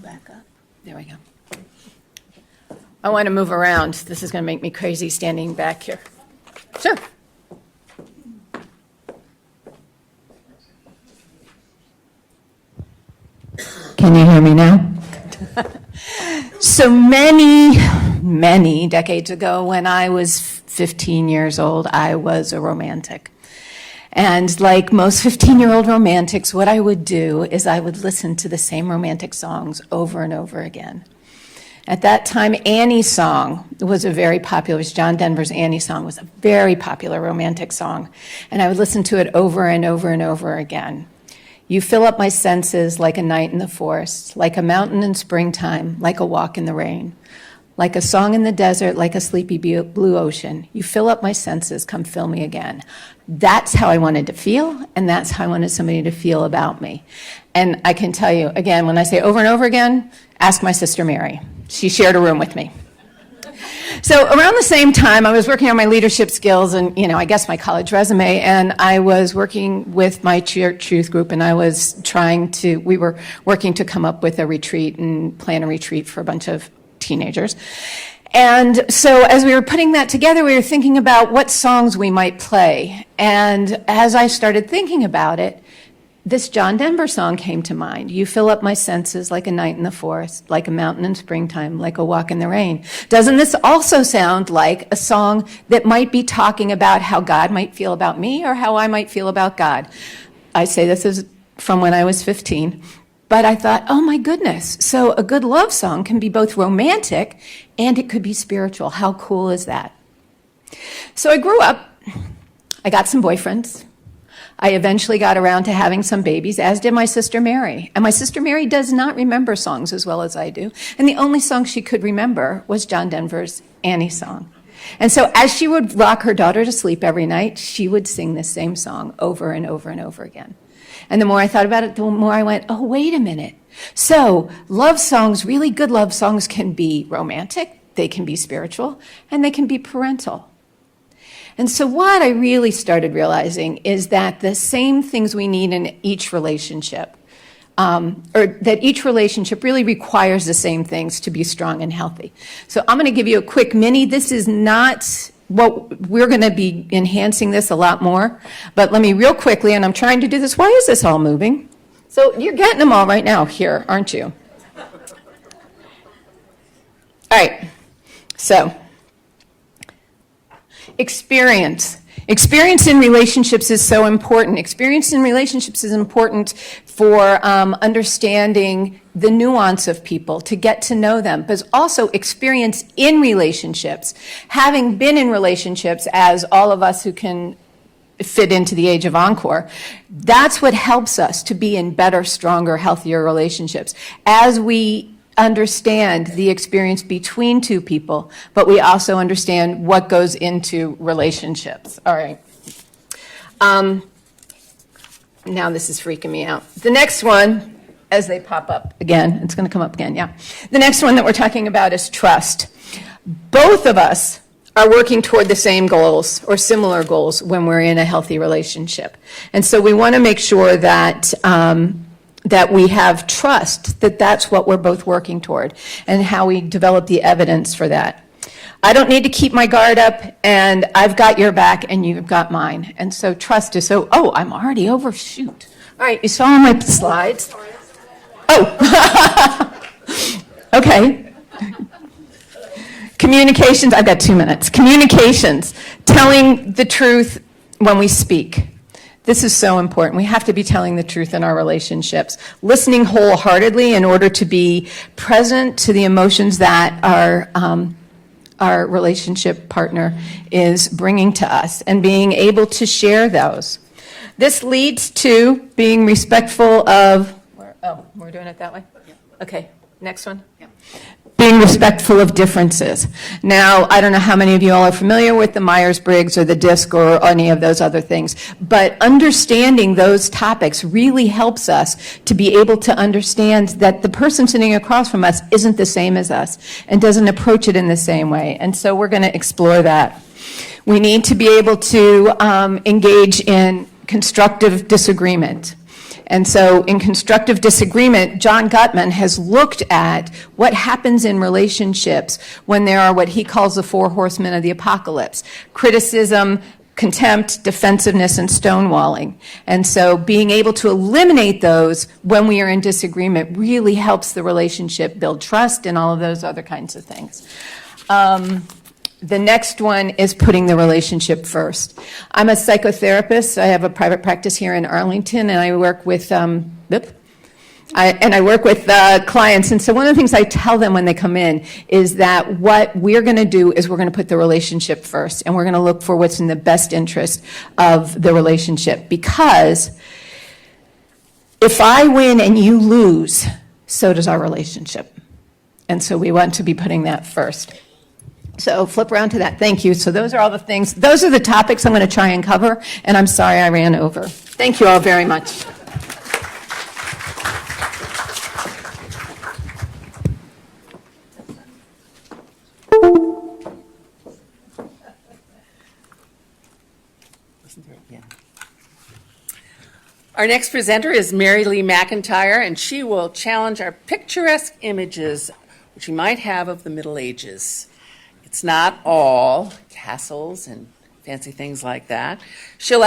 back up. There we go. I want to move around. This is going to make me crazy standing back here. Sure. Can you hear me now? So many decades ago, when I was 15 years old, I was a romantic. And like most 15-year-old romantics, what I would do is I would listen to the same romantic songs over and over again. At that time, Annie's song was a very popular, it was John Denver's Annie song, was a very popular romantic song. And I would listen to it over and over and over again. You fill up my senses like a night in the forest, like a mountain in springtime, like a walk in the rain, like a song in the desert, like a sleepy blue ocean. You fill up my senses, come fill me again. That's how I wanted to feel, and that's how I wanted somebody to feel about me. And I can tell you, again, when I say over and over again, ask my sister Mary. She shared a room with me. So around the same time, I was working on my leadership skills and, I guess my college resume, and I was working with my church youth group, and we were working to come up with a retreat and plan a retreat for a bunch of teenagers. And so as we were putting that together, we were thinking about what songs we might play. And as I started thinking about it, this John Denver song came to mind. You fill up my senses like a night in the forest, like a mountain in springtime, like a walk in the rain. Doesn't this also sound like a song that might be talking about how God might feel about me or how I might feel about God? I say this is from when I was 15, but I thought, oh my goodness, so a good love song can be both romantic and it could be spiritual. How cool is that? So I grew up, I got some boyfriends. I eventually got around to having some babies, as did my sister Mary. And my sister Mary does not remember songs as well as I do. And the only song she could remember was John Denver's Annie song. And so as she would rock her daughter to sleep every night, she would sing this same song over and over and over again. And the more I thought about it, the more I went, oh, wait a minute. So love songs, really good love songs, can be romantic, they can be spiritual, and they can be parental. And so what I really started realizing is that the same things we need in each relationship, or that each relationship really requires the same things to be strong and healthy. So I'm going to give you a quick mini. This is not what we're going to be enhancing this a lot more, but let me real quickly, and I'm trying to do this. Why is this all moving? So you're getting them all right now here, aren't you? All right, so experience. Experience in relationships is so important. Experience in relationships is important for understanding the nuance of people, to get to know them, but also experience in relationships. Having been in relationships, as all of us who can fit into the age of Encore, that's what helps us to be in better, stronger, healthier relationships. As we understand the experience between two people, but we also understand what goes into relationships. All right. Now this is freaking me out. The next one, as they pop up again, it's going to come up again, yeah. The next one that we're talking about is trust. Both of us are working toward the same goals or similar goals when we're in a healthy relationship. And so we want to make sure that that we have trust that that's what we're both working toward, and how we develop the evidence for that. I don't need to keep my guard up, and I've got your back and you've got mine. And so trust is I'm already over, shoot. All right, you saw on my slides. Oh, okay. Communications, I've got 2 minutes. Communications, telling the truth when we speak. This is so important. We have to be telling the truth in our relationships. Listening wholeheartedly in order to be present to the emotions that our relationship partner is bringing to us, and being able to share those. This leads to being respectful of, we're doing it that way? Yeah. Okay, next one. Yeah. Being respectful of differences. Now, I don't know how many of you all are familiar with the Myers-Briggs or the DISC or any of those other things, but understanding those topics really helps us to be able to understand that the person sitting across from us isn't the same as us and doesn't approach it in the same way. And so we're going to explore that. We need to be able to engage in constructive disagreement. And so in constructive disagreement, John Gottman has looked at what happens in relationships when there are what he calls the four horsemen of the apocalypse: criticism, contempt, defensiveness, and stonewalling. And so being able to eliminate those when we are in disagreement really helps the relationship build trust and all of those other kinds of things. The next one is putting the relationship first. I'm a psychotherapist. I have a private practice here in Arlington, and I work with clients. And so one of the things I tell them when they come in is that what we're going to do is we're going to put the relationship first, and we're going to look for what's in the best interest of the relationship. Because if I win and you lose, so does our relationship. And so we want to be putting that first. So flip around to that. Thank you. So those are all the things. Those are the topics I'm going to try and cover, and I'm sorry I ran over. Thank you all very much. Our next presenter is Mary Lee McIntyre, and she will challenge our picturesque images which we might have of the Middle Ages. It's not all castles and fancy things like that. She'll